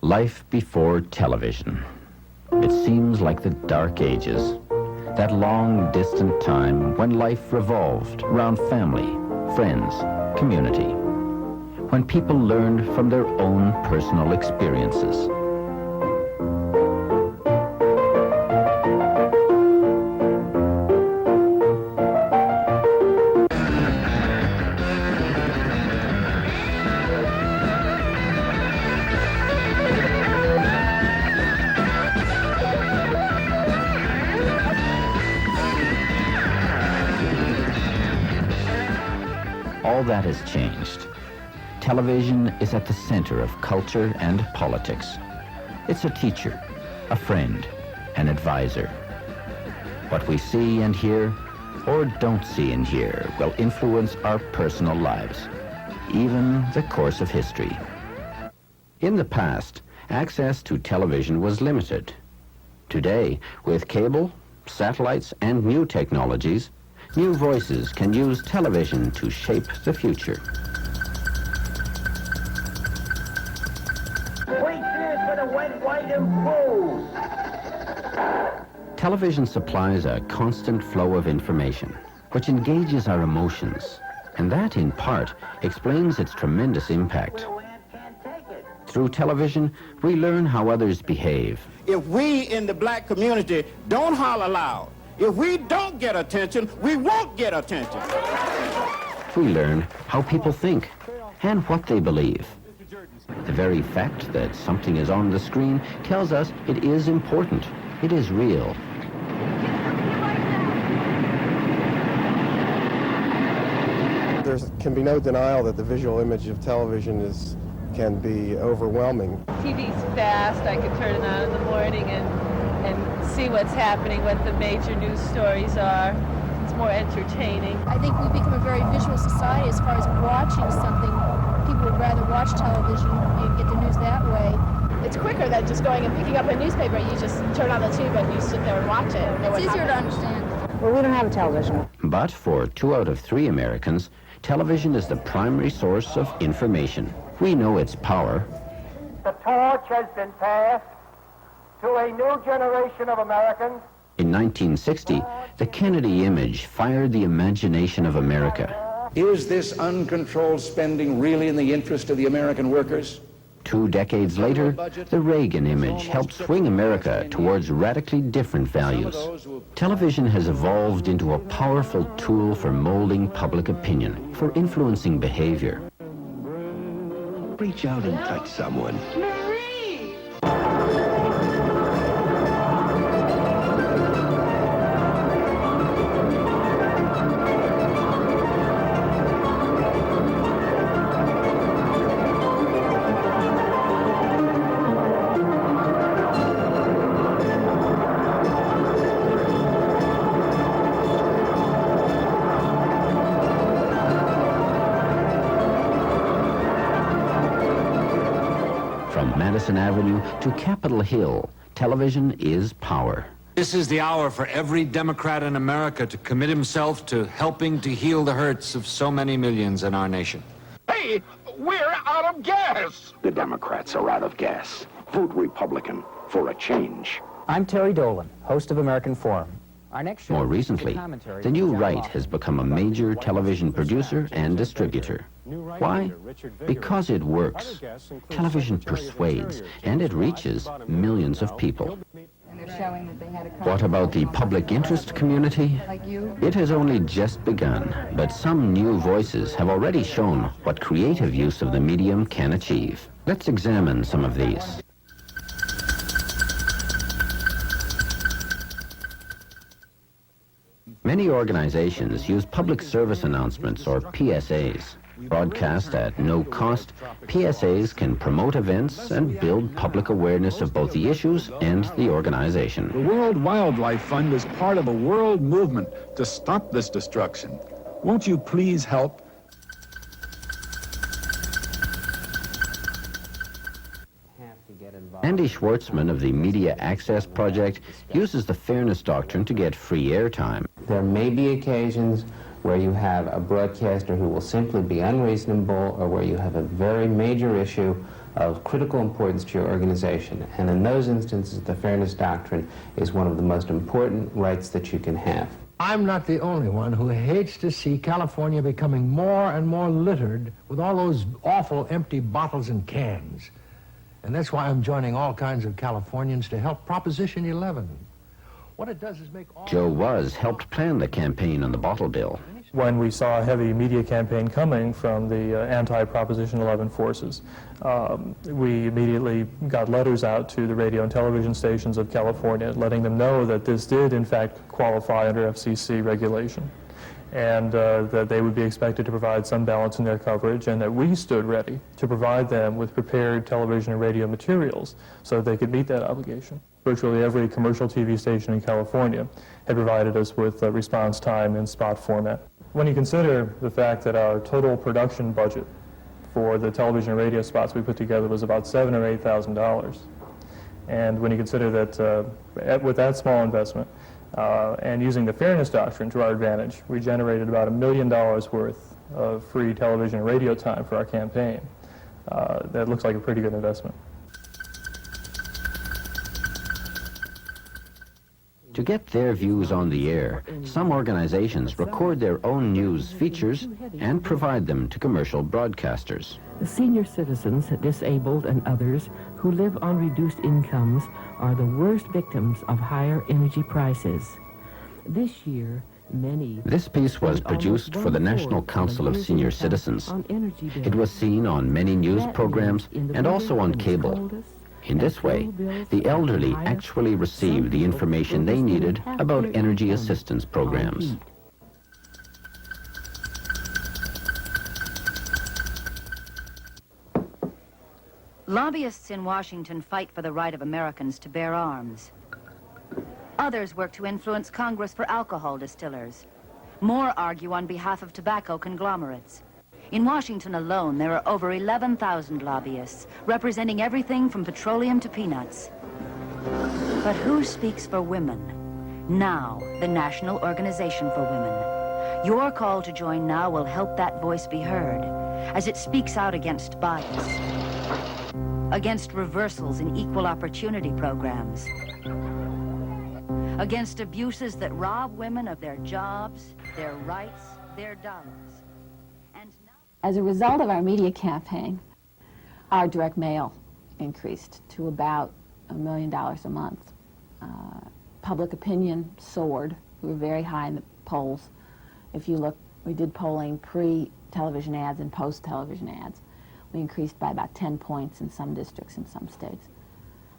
Life before television. It seems like the Dark Ages, that long, distant time when life revolved around family, friends, community, when people learned from their own personal experiences. All that has changed. Television is at the center of culture and politics. It's a teacher, a friend, an advisor. What we see and hear, or don't see and hear, will influence our personal lives, even the course of history. In the past, access to television was limited. Today, with cable, satellites, and new technologies, new voices can use television to shape the future. Television supplies a constant flow of information, which engages our emotions, and that, in part, explains its tremendous impact. Through television, we learn how others behave. If we in the black community don't holler loud, if we don't get attention, we won't get attention. We learn how people think and what they believe. The very fact that something is on the screen tells us it is important, it is real. There can be no denial that the visual image of television can be overwhelming. TV's fast. I could turn it on in the morning and see what's happening, what the major news stories are. It's more entertaining. I think we've become a very visual society as far as watching something. People would rather watch television and get the news that way. It's quicker than just going and picking up a newspaper. You just turn on the tube and you sit there and watch it. It's easier to understand. Well, we don't have a television. But for 2 out of 3 Americans, television is the primary source of information. We know its power. The torch has been passed to a new generation of Americans. In 1960, the Kennedy image fired the imagination of America. Is this uncontrolled spending really in the interest of the American workers? 2 decades later, the Reagan image helped swing America towards radically different values. Television has evolved into a powerful tool for molding public opinion, for influencing behavior. Reach out and touch someone. From Madison Avenue to Capitol Hill, television is power. This is the hour for every Democrat in America to commit himself to helping to heal the hurts of so many millions in our nation. Hey, we're out of gas. The Democrats are out of gas. Vote Republican for a change. I'm Terry Dolan, host of American Forum. Our next show More recently, the New Right has become a major television producer and distributor. Why? Because it works. Television persuades, and it reaches millions of people. What about the public interest community? It has only just begun, but some new voices have already shown what creative use of the medium can achieve. Let's examine some of these. Many organizations use public service announcements, or PSAs. Broadcast at no cost, PSAs can promote events and build public awareness of both the issues and the organization. The World Wildlife Fund is part of a world movement to stop this destruction. Won't you please help? Andrew Schwartzman of the Media Access Project uses the Fairness Doctrine to get free airtime. There may be occasions where you have a broadcaster who will simply be unreasonable, or where you have a very major issue of critical importance to your organization. And in those instances, the Fairness Doctrine is one of the most important rights that you can have. I'm not the only one who hates to see California becoming more and more littered with all those awful empty bottles and cans. And that's why I'm joining all kinds of Californians to help Proposition 11. What it does is make all... Joe Was helped plan the campaign on the bottle bill. When we saw a heavy media campaign coming from the anti-Proposition 11 forces, we immediately got letters out to the radio and television stations of California, letting them know that this did, in fact, qualify under FCC regulation, and that they would be expected to provide some balance in their coverage, and that we stood ready to provide them with prepared television and radio materials so that they could meet that obligation. Virtually every commercial TV station in California had provided us with response time in spot format. When you consider the fact that our total production budget for the television and radio spots we put together was about $7,000 or $8,000, and when you consider that with that small investment and using the Fairness Doctrine to our advantage, we generated about $1 million worth of free television and radio time for our campaign. That looks like a pretty good investment. To get their views on the air, some organizations record their own news features and provide them to commercial broadcasters. The senior citizens, disabled, and others who live on reduced incomes are the worst victims of higher energy prices. This year, This piece was produced for the National Council of Senior Citizens. It was seen on many news programs and also on cable. In this way, the elderly actually received the information they needed about energy assistance programs. Lobbyists in Washington fight for the right of Americans to bear arms. Others work to influence Congress for alcohol distillers. More argue on behalf of tobacco conglomerates. In Washington alone, there are over 11,000 lobbyists, representing everything from petroleum to peanuts. But who speaks for women? NOW, the National Organization for Women. Your call to join NOW will help that voice be heard, as it speaks out against bias, against reversals in equal opportunity programs, against abuses that rob women of their jobs, their rights, their dollars. As a result of our media campaign, our direct mail increased to about $1 million a month. Public opinion soared. We were very high in the polls. If you look, we did polling pre-television ads and post-television ads. We increased by about 10 points in some districts in some states.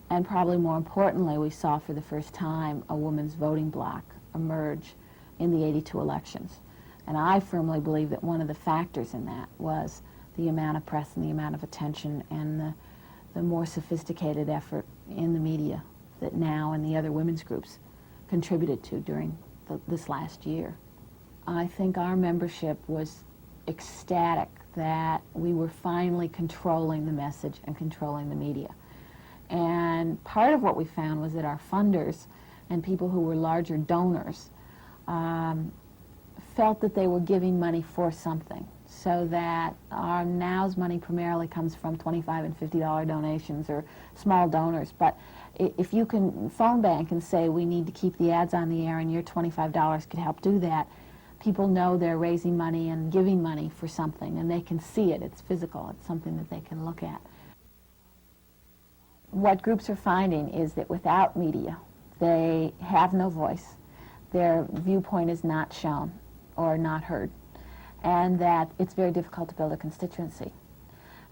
And probably more importantly, we saw for the first time a women's voting bloc emerge in the '82 elections. And I firmly believe that one of the factors in that was the amount of press and the amount of attention and the more sophisticated effort in the media that NOW and the other women's groups contributed to during this last year. I think our membership was ecstatic that we were finally controlling the message and controlling the media. And part of what we found was that our funders and people who were larger donors felt that they were giving money for something, so that our NOW's money primarily comes from $25 and $50 donations or small donors. But if you can phone bank and say, we need to keep the ads on the air and your $25 could help do that, people know they're raising money and giving money for something, and they can see it. It's physical. It's something that they can look at. What groups are finding is that without media, they have no voice. Their viewpoint is not shown or not heard, and that it's very difficult to build a constituency.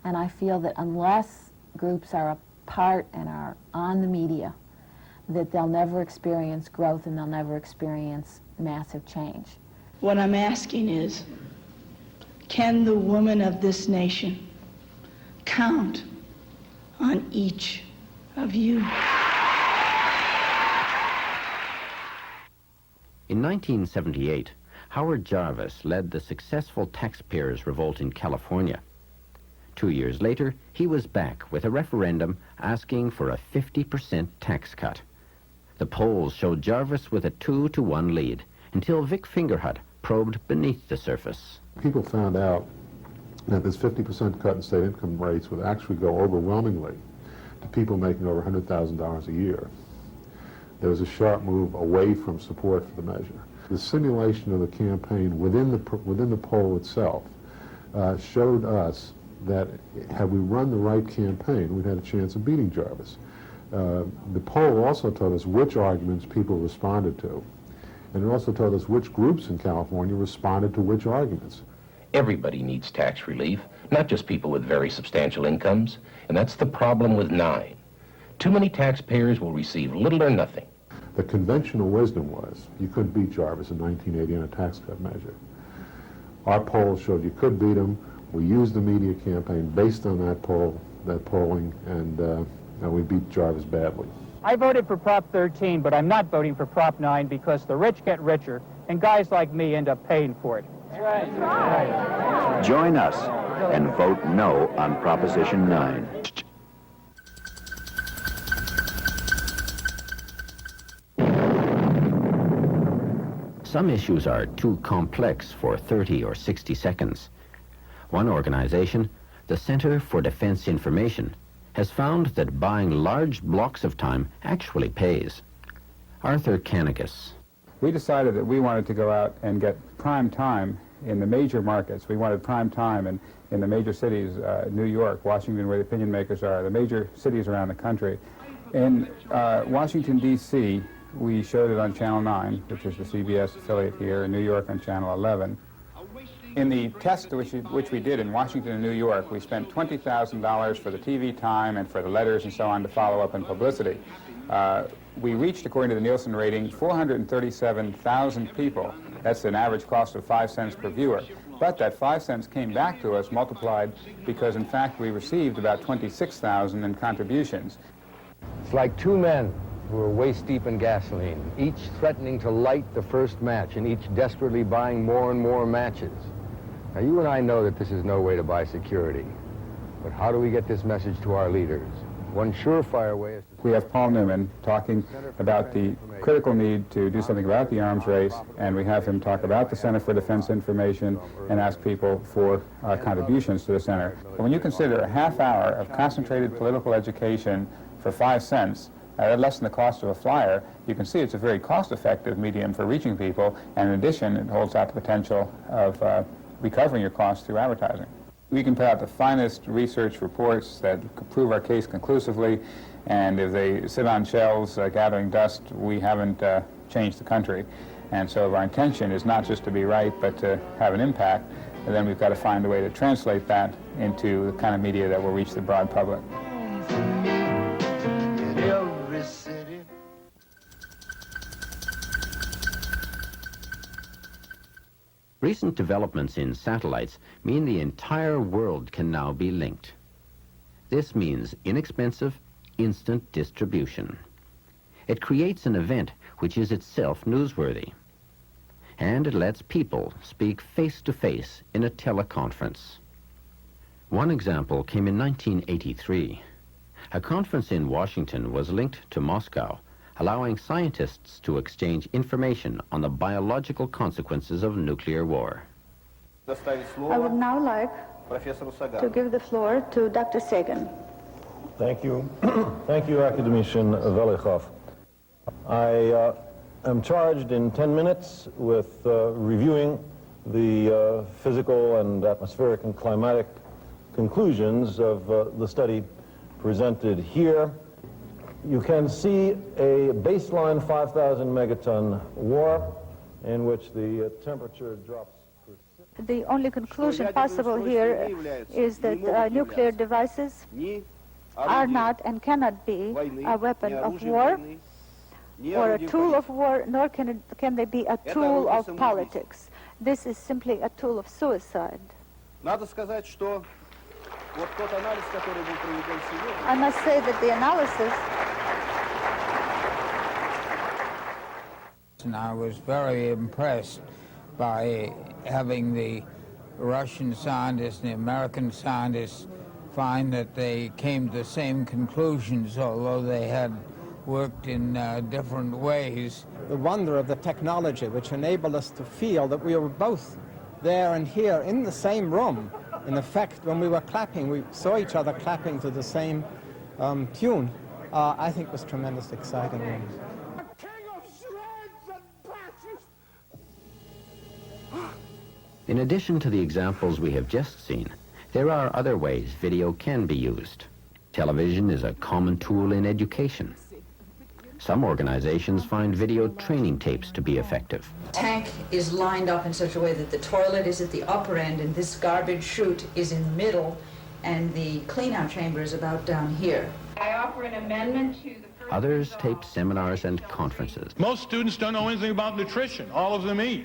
And I feel that unless groups are a part and are on the media, that they'll never experience growth and they'll never experience massive change. What I'm asking is, can the woman of this nation count on each of you? In 1978, Howard Jarvis led the successful taxpayers' revolt in California. 2 years later, he was back with a referendum asking for a 50% tax cut. The polls showed Jarvis with a 2-to-1 lead until Vic Fingerhut probed beneath the surface. People found out that this 50% cut in state income rates would actually go overwhelmingly to people making over $100,000 a year. There was a sharp move away from support for the measure. The simulation of the campaign within the poll itself showed us that had we run the right campaign, we'd had a chance of beating Jarvis. The poll also told us which arguments people responded to, and it also told us which groups in California responded to which arguments. Everybody needs tax relief, not just people with very substantial incomes, and that's the problem with 9. Too many taxpayers will receive little or nothing. The conventional wisdom was you couldn't beat Jarvis in 1980 on a tax cut measure. Our poll showed you could beat him. We used the media campaign based on that polling, and we beat Jarvis badly. I voted for Prop 13, but I'm not voting for Prop 9 because the rich get richer, and guys like me end up paying for it. That's right. Join us and vote no on Proposition 9. Some issues are too complex for 30 or 60 seconds. One organization, the Center for Defense Information, has found that buying large blocks of time actually pays. Arthur Kanegis. We decided that we wanted to go out and get prime time in the major markets. We wanted prime time in the major cities, New York, Washington, where the opinion makers are, the major cities around the country. In Washington, D.C., we showed it on Channel 9, which is the CBS affiliate here, in New York on Channel 11. In the test which we did in Washington and New York, we spent $20,000 for the TV time and for the letters and so on to follow up in publicity. We reached, according to the Nielsen rating, 437,000 people. That's an average cost of 5 cents per viewer. But that 5 cents came back to us multiplied because, in fact, we received about 26,000 in contributions. It's like two men who are waist-deep in gasoline, each threatening to light the first match and each desperately buying more and more matches. Now, you and I know that this is no way to buy security, but how do we get this message to our leaders? One surefire way is to... We have Paul Newman talking about the critical need to do something about the arms race, and we have him talk about the Center for Defense Information and ask people for contributions to the center. But when you consider a half hour of concentrated political education for 5 cents, at less than the cost of a flyer, you can see it's a very cost-effective medium for reaching people, and in addition, it holds out the potential of recovering your costs through advertising. We can put out the finest research reports that prove our case conclusively, and if they sit on shelves gathering dust, we haven't changed the country. And so our intention is not just to be right, but to have an impact, and then we've got to find a way to translate that into the kind of media that will reach the broad public. Recent developments in satellites mean the entire world can now be linked. This means inexpensive, instant distribution. It creates an event which is itself newsworthy. And it lets people speak face-to-face in a teleconference. One example came in 1983. A conference in Washington was linked to Moscow, allowing scientists to exchange information on the biological consequences of nuclear war. I would now like to give the floor to Dr. Sagan. Thank you. Thank you, Academician Velichov. I am charged in 10 minutes with reviewing the physical and atmospheric and climatic conclusions of the study presented here. You can see a baseline 5,000 megaton war in which the temperature drops. The only conclusion possible here is that nuclear devices are not and cannot be a weapon of war or a tool of war, nor can they be a tool of politics. This is simply a tool of suicide. I must say that the analysis... And I was very impressed by having the Russian scientists and the American scientists find that they came to the same conclusions, although they had worked in different ways. the wonder of the technology, which enabled us to feel that we were both there and here in the same room. In effect, when we were clapping, we saw each other clapping to the same tune. I think was tremendously exciting. In addition to the examples we have just seen, there are other ways video can be used. Television is a common tool in education. Some organizations find video training tapes to be effective. Tank is lined up in such a way that the toilet is at the upper end and this garbage chute is in the middle and the clean-out chamber is about down here. I offer an amendment to the... Others tape seminars and conferences. Most students don't know anything about nutrition. All of them eat.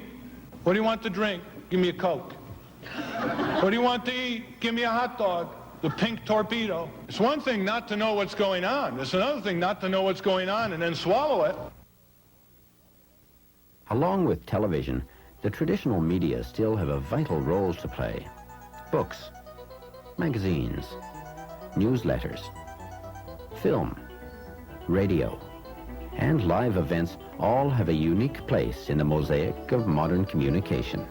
What do you want to drink? Give me a Coke. What do you want to eat? Give me a hot dog. The pink torpedo. It's one thing not to know what's going on. It's another thing not to know what's going on and then swallow it. Along with television, the traditional media still have a vital role to play. Books, magazines, newsletters, film, radio, and live events all have a unique place in the mosaic of modern communication.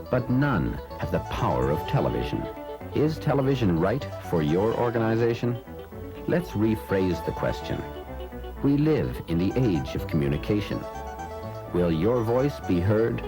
But none have the power of television. Is television right for your organization? Let's rephrase the question. We live in the age of communication. Will your voice be heard?